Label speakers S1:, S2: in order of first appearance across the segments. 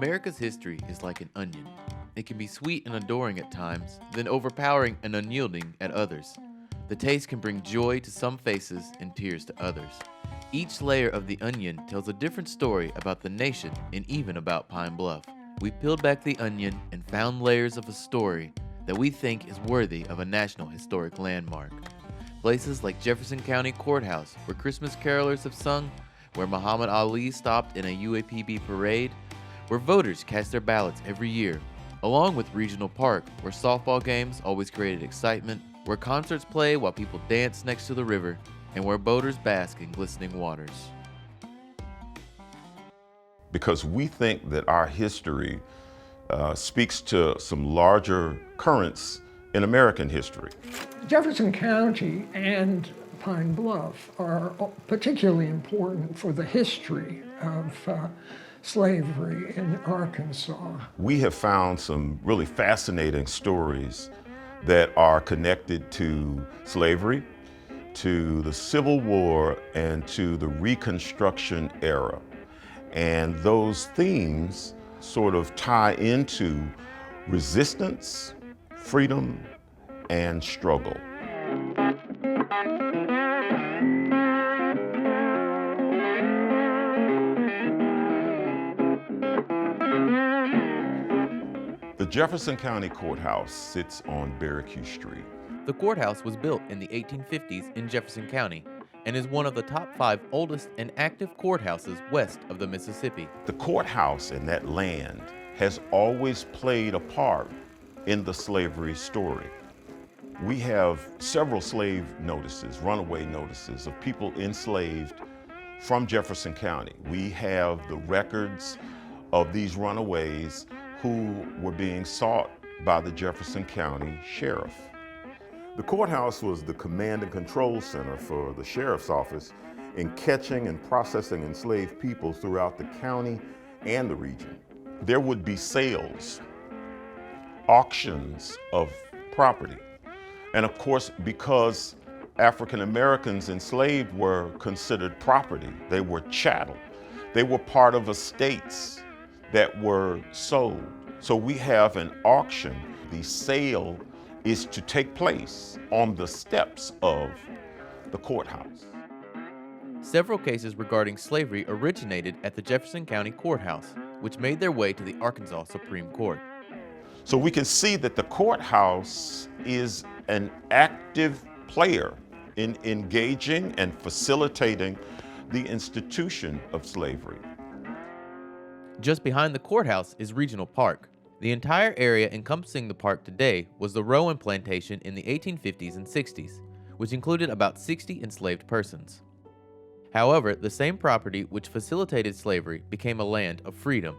S1: America's history is like an onion. It can be sweet and adoring at times, then overpowering and unyielding at others. The taste can bring joy to some faces and tears to others. Each layer of the onion tells a different story about the nation and even about Pine Bluff. We peeled back the onion and found layers of a story that we think is worthy of a National Historic Landmark. Places like Jefferson County Courthouse, where Christmas carolers have sung, where Muhammad Ali stopped in a UAPB parade, where voters cast their ballots every year, along with Regional Park, where softball games always created excitement, where concerts play while people dance next to the river, and where boaters bask in glistening waters.
S2: Because we think that our history speaks to some larger currents in American history.
S3: Jefferson County and Pine Bluff are particularly important for the history of slavery in Arkansas.
S2: We have found some really fascinating stories that are connected to slavery, to the Civil War, and to the Reconstruction Era. And those themes sort of tie into resistance, freedom, and struggle. The Jefferson County Courthouse sits on Barricue Street.
S1: The courthouse was built in the 1850s in Jefferson County and is one of the top 5 oldest and active courthouses west of the Mississippi.
S2: The courthouse and that land has always played a part in the slavery story. We have several slave notices, runaway notices of people enslaved from Jefferson County. We have the records of these runaways who were being sought by the Jefferson County Sheriff. The courthouse was the command and control center for the sheriff's office in catching and processing enslaved people throughout the county and the region. There would be sales, auctions of property. And of course, because African Americans enslaved were considered property, they were chattel. They were part of estates that were sold. So we have an auction. The sale is to take place on the steps of the courthouse.
S1: Several cases regarding slavery originated at the Jefferson County Courthouse, which made their way to the Arkansas Supreme Court.
S2: So we can see that the courthouse is an active player in engaging and facilitating the institution of slavery.
S1: Just behind the courthouse is Regional Park. The entire area encompassing the park today was the Rowan Plantation in the 1850s and 60s, which included about 60 enslaved persons. However, the same property which facilitated slavery became a land of freedom.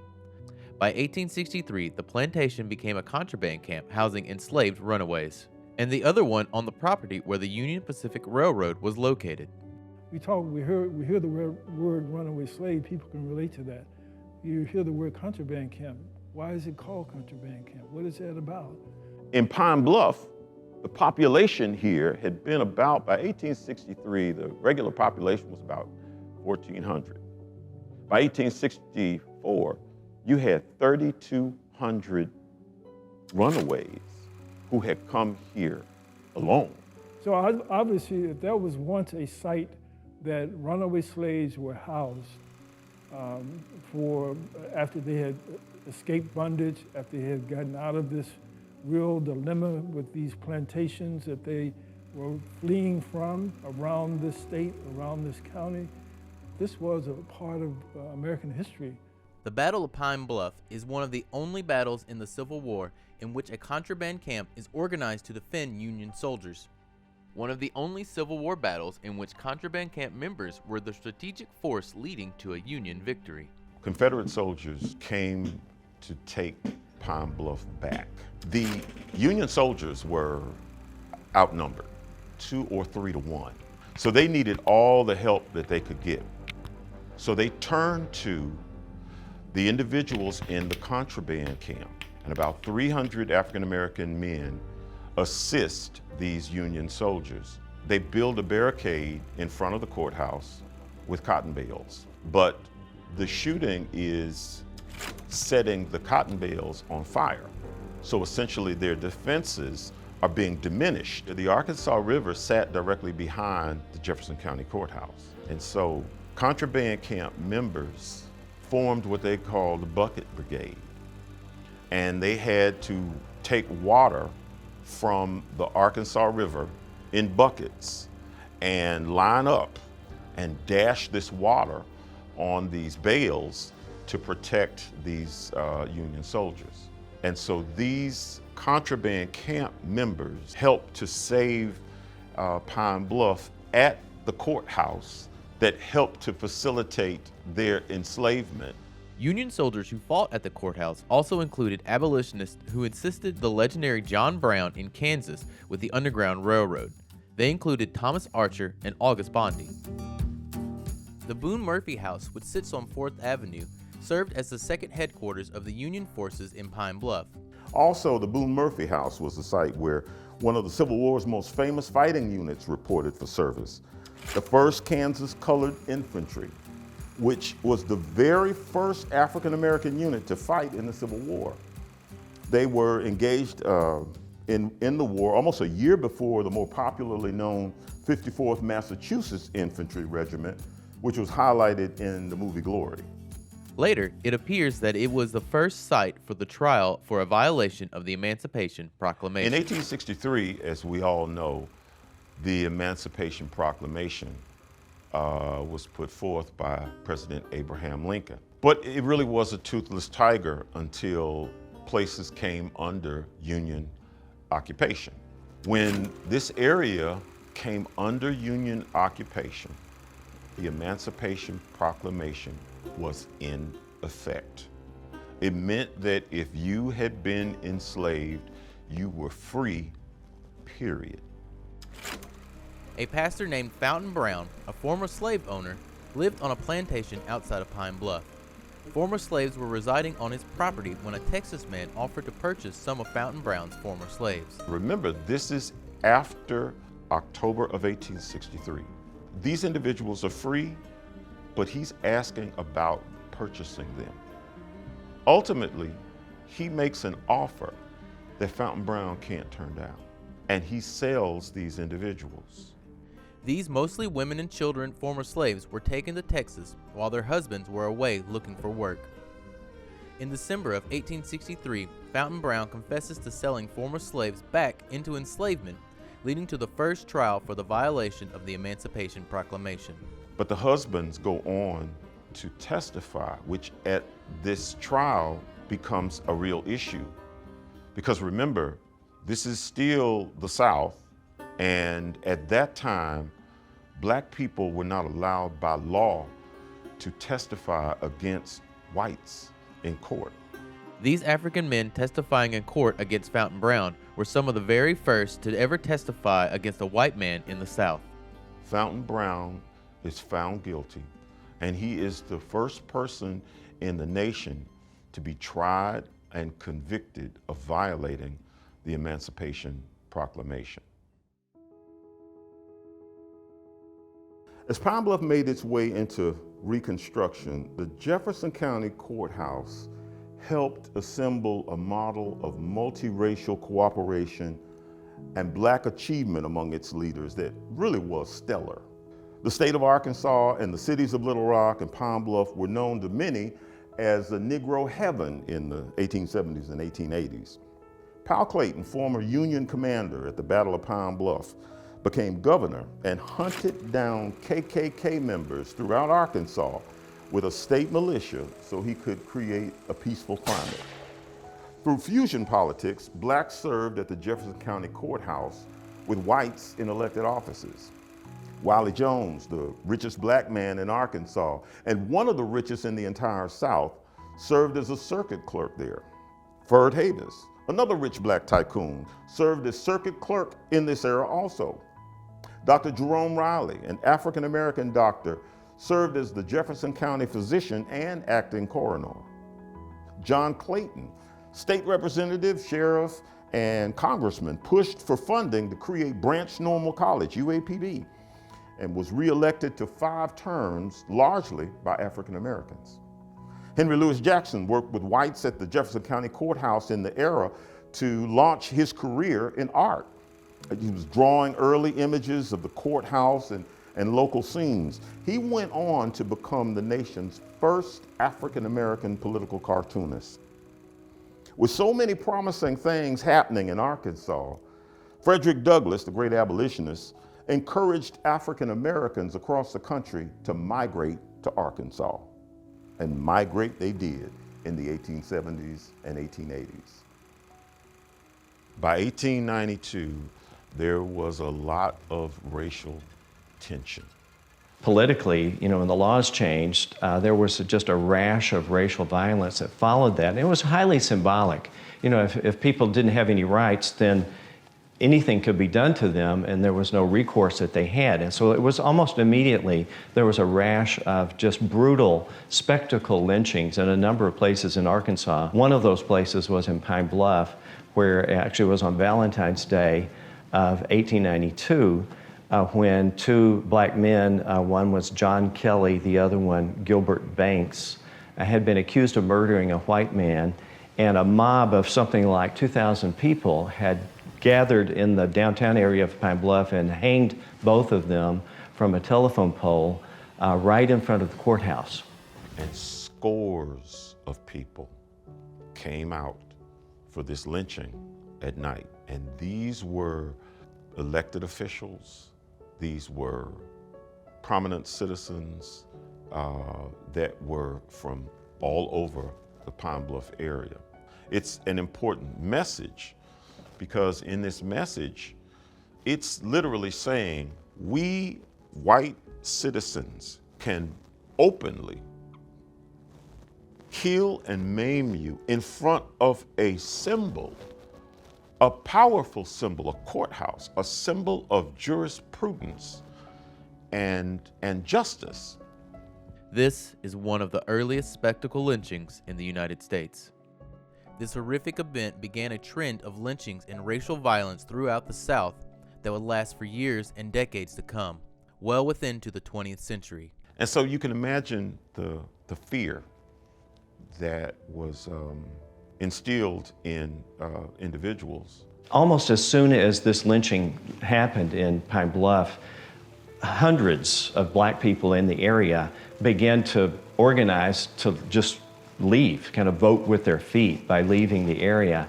S1: By 1863, the plantation became a contraband camp housing enslaved runaways, and the other one on the property where the Union Pacific Railroad was located.
S4: We hear the word runaway slave, people can relate to that. You hear the word contraband camp. Why is it called contraband camp? What is that about?
S2: In Pine Bluff, the population here had been about, by 1863, the regular population was about 1,400. By 1864, you had 3,200 runaways who had come here alone.
S4: So obviously, that was once a site that runaway slaves were housed after they had escaped bondage, after they had gotten out of this real dilemma with these plantations that they were fleeing from around this state, around this county. This was a part of American history.
S1: The Battle of Pine Bluff is one of the only battles in the Civil War in which a contraband camp is organized to defend Union soldiers. One of the only Civil War battles in which contraband camp members were the strategic force leading to a Union victory.
S2: Confederate soldiers came to take Pine Bluff back. The Union soldiers were outnumbered, 2 or 3 to 1. So they needed all the help that they could get. So they turned to the individuals in the contraband camp, and about 300 African American men assist these Union soldiers. They build a barricade in front of the courthouse with cotton bales. But the shooting is setting the cotton bales on fire. So essentially their defenses are being diminished. The Arkansas River sat directly behind the Jefferson County Courthouse. And so contraband camp members formed what they called the Bucket Brigade. And they had to take water from the Arkansas River in buckets and line up and dash this water on these bales to protect these Union soldiers. And so these contraband camp members helped to save Pine Bluff at the courthouse that helped to facilitate their enslavement.
S1: Union soldiers who fought at the courthouse also included abolitionists who assisted the legendary John Brown in Kansas with the Underground Railroad. They included Thomas Archer and August Bondy. The Boone Murphy House, which sits on 4th Avenue, served as the second headquarters of the Union forces in Pine Bluff.
S2: Also, the Boone Murphy House was the site where one of the Civil War's most famous fighting units reported for service, the 1st Kansas Colored Infantry, which was the very first African-American unit to fight in the Civil War. They were engaged in the war almost a year before the more popularly known 54th Massachusetts Infantry Regiment, which was highlighted in the movie Glory.
S1: Later, it appears that it was the first site for the trial for a violation of the Emancipation Proclamation.
S2: In 1863, as we all know, the Emancipation Proclamation was put forth by President Abraham Lincoln. But it really was a toothless tiger until places came under Union occupation. When this area came under Union occupation, the Emancipation Proclamation was in effect. It meant that if you had been enslaved, you were free, period.
S1: A pastor named Fountain Brown, a former slave owner, lived on a plantation outside of Pine Bluff. Former slaves were residing on his property when a Texas man offered to purchase some of Fountain Brown's former slaves.
S2: Remember, this is after October of 1863. These individuals are free, but he's asking about purchasing them. Ultimately, he makes an offer that Fountain Brown can't turn down, and he sells these individuals.
S1: These mostly women and children former slaves were taken to Texas while their husbands were away looking for work. In December of 1863, Fountain Brown confesses to selling former slaves back into enslavement, leading to the first trial for the violation of the Emancipation Proclamation.
S2: But the husbands go on to testify, which at this trial becomes a real issue. Because remember, this is still the South, and at that time, black people were not allowed by law to testify against whites in court.
S1: These African men testifying in court against Fountain Brown were some of the very first to ever testify against a white man in the South.
S2: Fountain Brown is found guilty, and he is the first person in the nation to be tried and convicted of violating the Emancipation Proclamation. As Pine Bluff made its way into Reconstruction, the Jefferson County Courthouse helped assemble a model of multiracial cooperation and black achievement among its leaders that really was stellar. The state of Arkansas and the cities of Little Rock and Pine Bluff were known to many as the Negro heaven in the 1870s and 1880s. Powell Clayton, former Union commander at the Battle of Pine Bluff, became governor and hunted down KKK members throughout Arkansas with a state militia so he could create a peaceful climate. Through fusion politics, blacks served at the Jefferson County Courthouse with whites in elected offices. Wiley Jones, the richest black man in Arkansas and one of the richest in the entire South, served as a circuit clerk there. Ferd Havis, another rich black tycoon, served as circuit clerk in this era also. Dr. Jerome Riley, an African-American doctor, served as the Jefferson County physician and acting coroner. John Clayton, state representative, sheriff, and congressman, pushed for funding to create Branch Normal College, UAPB, and was reelected to 5 terms, largely by African Americans. Henry Louis Jackson worked with whites at the Jefferson County Courthouse in the era to launch his career in art. He was drawing early images of the courthouse and local scenes. He went on to become the nation's first African-American political cartoonist. With so many promising things happening in Arkansas, Frederick Douglass, the great abolitionist, encouraged African Americans across the country to migrate to Arkansas. And migrate they did in the 1870s and 1880s. By 1892, there was a lot of racial tension.
S5: Politically, when the laws changed, there was just a rash of racial violence that followed that. And it was highly symbolic. If people didn't have any rights, then anything could be done to them, and there was no recourse that they had. And so it was almost immediately, there was a rash of just brutal spectacle lynchings in a number of places in Arkansas. One of those places was in Pine Bluff, where it actually was on Valentine's Day of 1892, when two black men, one was John Kelly, the other one Gilbert Banks, had been accused of murdering a white man, and a mob of something like 2,000 people had gathered in the downtown area of Pine Bluff and hanged both of them from a telephone pole right in front of the courthouse.
S2: And scores of people came out for this lynching at night. And these were elected officials, these were prominent citizens that were from all over the Pine Bluff area. It's an important message because in this message, it's literally saying we white citizens can openly kill and maim you in front of a symbol, a powerful symbol, a courthouse, a symbol of jurisprudence and justice.
S1: This is one of the earliest spectacle lynchings in the United States. This horrific event began a trend of lynchings and racial violence throughout the South that would last for years and decades to come, well within to the 20th century.
S2: And so you can imagine the fear that was instilled in individuals.
S5: Almost as soon as this lynching happened in Pine Bluff, hundreds of black people in the area began to organize to just leave, kind of vote with their feet by leaving the area.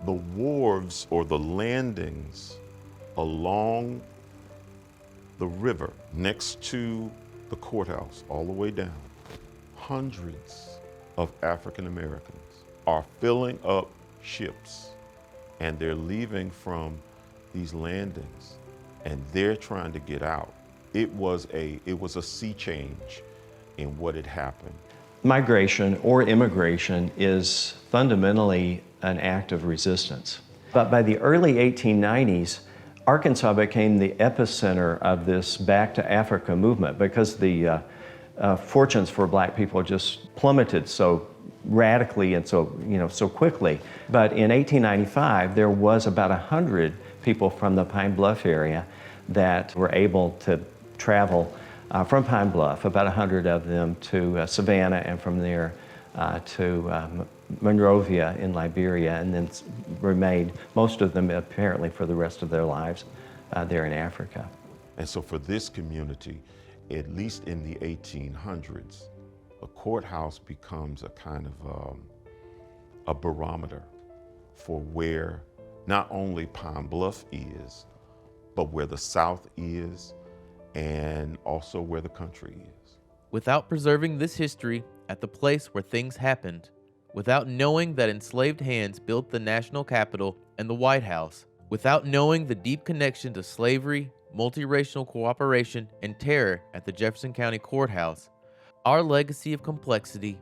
S2: The wharves or the landings along the river next to the courthouse, all the way down, hundreds of African Americans are filling up ships and they're leaving from these landings and they're trying to get out. It was a sea change in what had happened.
S5: Migration or immigration is fundamentally an act of resistance. But by the early 1890s, Arkansas became the epicenter of this Back to Africa movement because the fortunes for black people just plummeted so radically and so quickly. But in 1895, there was about 100 people from the Pine Bluff area that were able to travel from Pine Bluff, about 100 of them to Savannah, and from there to Monrovia in Liberia, and then remained, most of them apparently for the rest of their lives, there in Africa.
S2: And so for this community, at least in the 1800s, a courthouse becomes a kind of a barometer for where not only Pine Bluff is, but where the South is, and also where the country is.
S1: Without preserving this history at the place where things happened, without knowing that enslaved hands built the national Capitol and the White House, without knowing the deep connection to slavery, multiracial cooperation, and terror at the Jefferson County Courthouse, our legacy of complexity,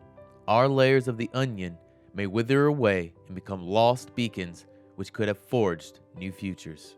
S1: our layers of the onion, may wither away and become lost beacons which could have forged new futures.